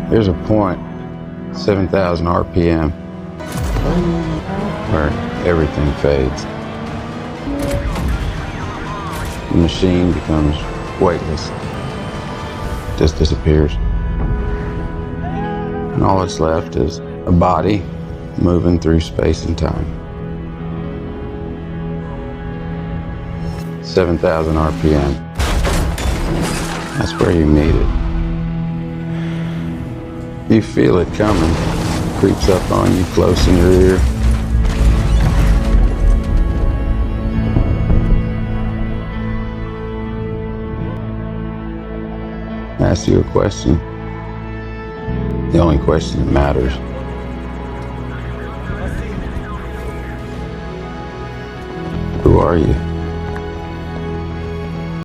There's a point, 7,000 RPM, where everything fades. The machine becomes weightless, just disappears. And all that's left is a body moving through space and time. 7,000 RPM. That's where you meet it. You feel it coming. Creeps up on you close in your ear. Ask you a question. The only question that matters. Who are you?